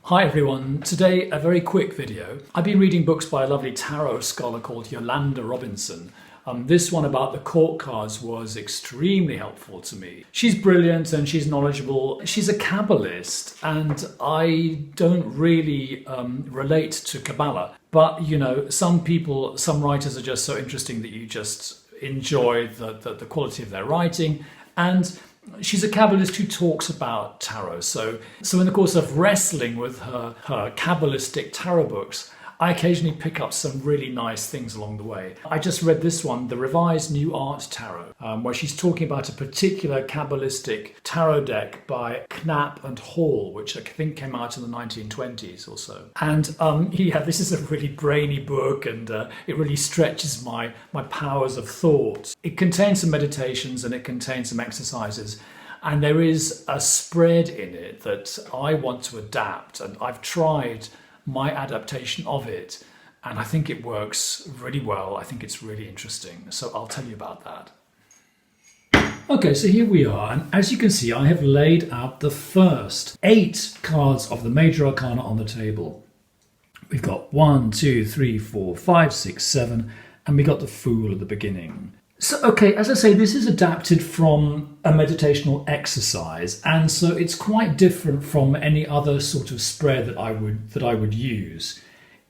Hi everyone, today a very quick video. I've been reading books by a lovely tarot scholar called Yolanda Robinson. This one about the court cards was extremely helpful to me. She's brilliant and she's knowledgeable. She's a Kabbalist and I don't really relate to Kabbalah. But you know, some writers are just so interesting that you just enjoy the quality of their writing. And she's a Kabbalist who talks about tarot. So in the course of wrestling with her Kabbalistic tarot books, I occasionally pick up some really nice things along the way. I just read this one, the Revised New Art Tarot, where she's talking about a particular Kabbalistic tarot deck by Knapp-Hall, which I think came out in the 1920s or so. And this is a really brainy book, and it really stretches my powers of thought. It contains some meditations and it contains some exercises. And there is a spread in it that I want to adapt, and I've tried my adaptation of it, and I think it works really well. I think it's really interesting, so I'll tell you about that. Okay, so here we are, and as you can see, I have laid out the first 8 cards of the major arcana on the table. We've got 1, 2, 3, 4, 5, 6, 7, and we got the Fool at the beginning. So, okay, as I say, this is adapted from a meditational exercise, and so it's quite different from any other sort of spread that I would use.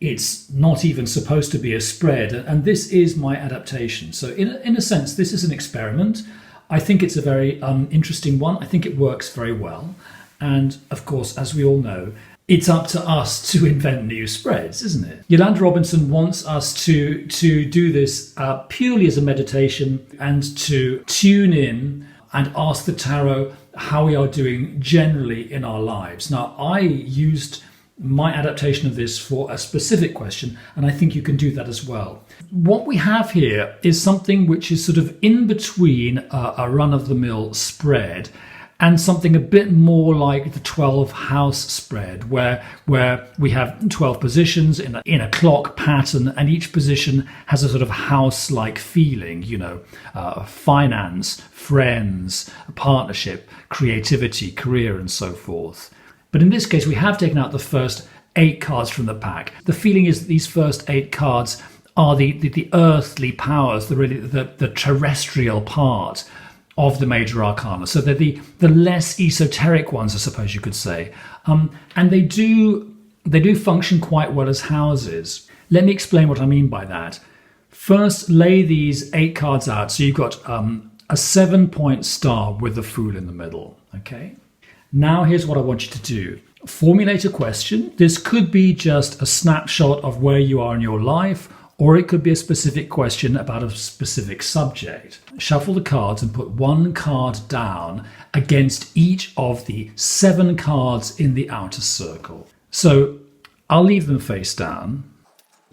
It's not even supposed to be a spread, and this is my adaptation. So, in a sense, this is an experiment. I think it's a very interesting one. I think it works very well, and of course, as we all know, it's up to us to invent new spreads, isn't it? Yolanda Robinson wants us to do this purely as a meditation and to tune in and ask the tarot how we are doing generally in our lives. Now, I used my adaptation of this for a specific question, and I think you can do that as well. What we have here is something which is sort of in between a run-of-the-mill spread and something a bit more like the 12 house spread, where we have 12 positions in a clock pattern, and each position has a sort of house-like feeling, you know, finance, friends, partnership, creativity, career, and so forth. But in this case, we have taken out the first 8 cards from the pack. The feeling is that these first 8 cards are the earthly powers, the terrestrial part of the major arcana. So they're the less esoteric ones, I suppose you could say. And they do function quite well as houses. Let me explain what I mean by that. First, lay these 8 cards out. So you've got a 7-point star with the Fool in the middle, okay? Now here's what I want you to do. Formulate a question. This could be just a snapshot of where you are in your life, or it could be a specific question about a specific subject. Shuffle the cards and put 1 card down against each of the 7 cards in the outer circle. So I'll leave them face down.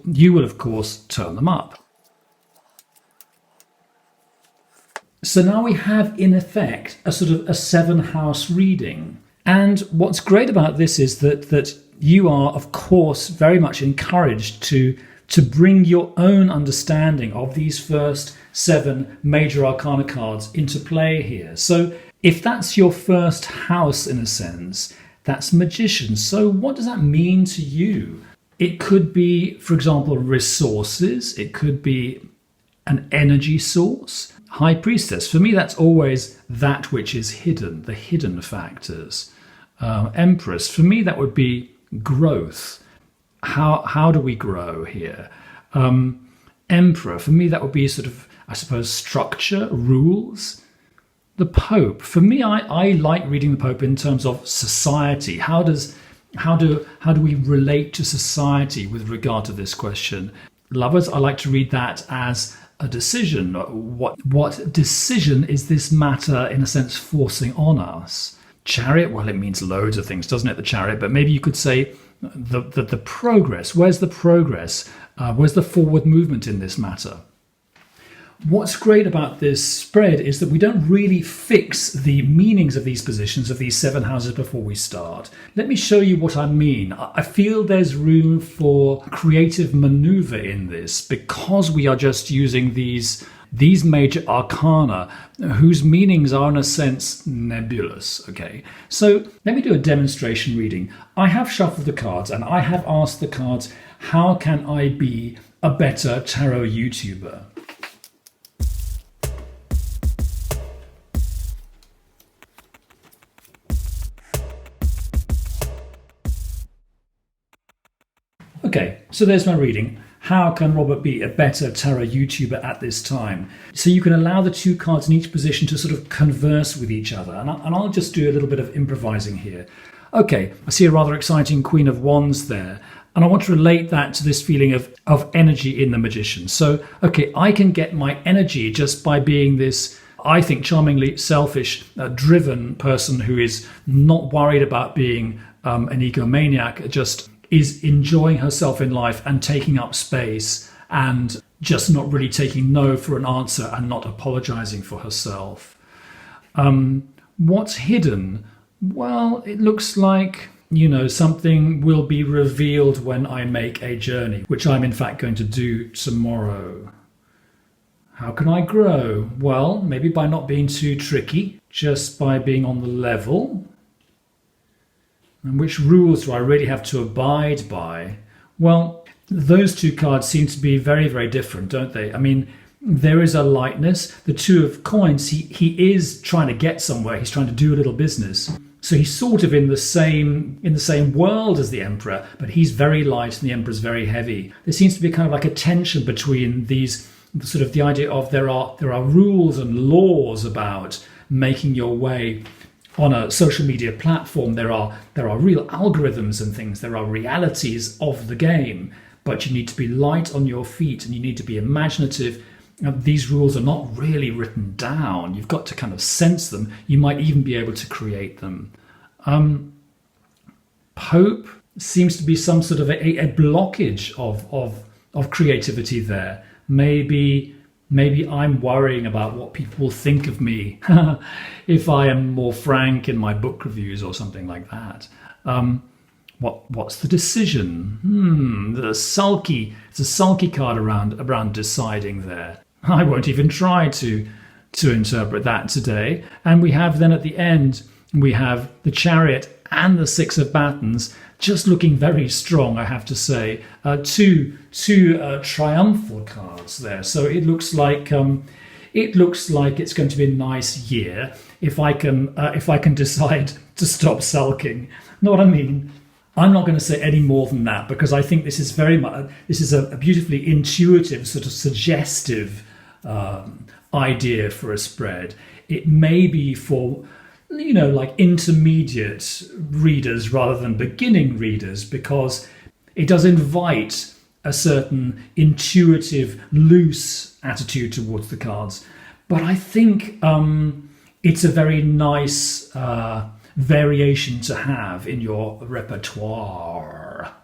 You will, of course, turn them up. So now we have, in effect, a sort of a 7-house reading. And what's great about this is that you are, of course, very much encouraged to bring your own understanding of these first 7 major arcana cards into play here. So if that's your first house, in a sense, that's Magician. So what does that mean to you? It could be, for example, resources. It could be an energy source. High Priestess. For me, that's always that which is hidden, the hidden factors. Empress. For me, that would be growth. How do we grow here? Emperor, for me that would be sort of, I suppose, structure, rules. The Pope, for me, I like reading the Pope in terms of society. How do we relate to society with regard to this question? Lovers, I like to read that as a decision. What decision is this matter, in a sense, forcing on us? Chariot, well, it means loads of things, doesn't it, the Chariot? But maybe you could say the progress. Where's the progress? Where's the forward movement in this matter? What's great about this spread is that we don't really fix the meanings of these positions of these 7 houses before we start. Let me show you what I mean. I feel there's room for creative maneuver in this because we are just using these these major arcana whose meanings are in a sense nebulous. Okay, so let me do a demonstration reading. I have shuffled the cards and I have asked the cards, how can I be a better tarot YouTuber? Okay, so there's my reading. How can Robert be a better tarot YouTuber at this time? So you can allow the two cards in each position to sort of converse with each other. And I'll just do a little bit of improvising here. Okay, I see a rather exciting Queen of Wands there. And I want to relate that to this feeling of energy in the Magician. So, okay, I can get my energy just by being this, I think, charmingly selfish, driven person who is not worried about being an egomaniac, just is enjoying herself in life and taking up space and just not really taking no for an answer and not apologizing for herself. What's hidden? Well, it looks like, you know, something will be revealed when I make a journey, which I'm in fact going to do tomorrow. How can I grow? Well, maybe by not being too tricky, just by being on the level. And which rules do I really have to abide by? Well, those two cards seem to be very, very different, don't they? I mean, there is a lightness. The Two of Coins, he is trying to get somewhere. He's trying to do a little business. So he's sort of in the same world as the Emperor, but he's very light and the Emperor's very heavy. There seems to be kind of like a tension between these, sort of the idea of there are rules and laws about making your way on a social media platform. There are real algorithms and things. There are realities of the game, but you need to be light on your feet and you need to be imaginative. These rules are not really written down. You've got to kind of sense them. You might even be able to create them. Pope seems to be some sort of a blockage of creativity there. Maybe I'm worrying about what people will think of me if I am more frank in my book reviews or something like that. What's the decision? It's a sulky card around deciding there. I won't even try to interpret that today. And we have then at the end, we have the Chariot and the Six of Batons just looking very strong, I have to say. Two triumphal cards there. So it looks like it's going to be a nice year if I can decide to stop sulking. Know what I mean? I'm not going to say any more than that because I think this is a beautifully intuitive, sort of suggestive idea for a spread. It may be for, you know, like intermediate readers rather than beginning readers, because it does invite a certain intuitive, loose attitude towards the cards. But I think it's a very nice variation to have in your repertoire.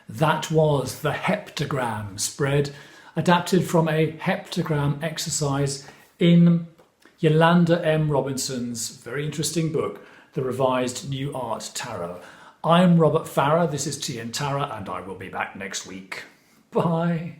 That was the Heptagram Spread, adapted from a heptagram exercise in Yolanda M Robinson's very interesting book, The Revised New Art Tarot. I'm Robert Farrer, this is Tea and Tarot, and I will be back next week. Bye.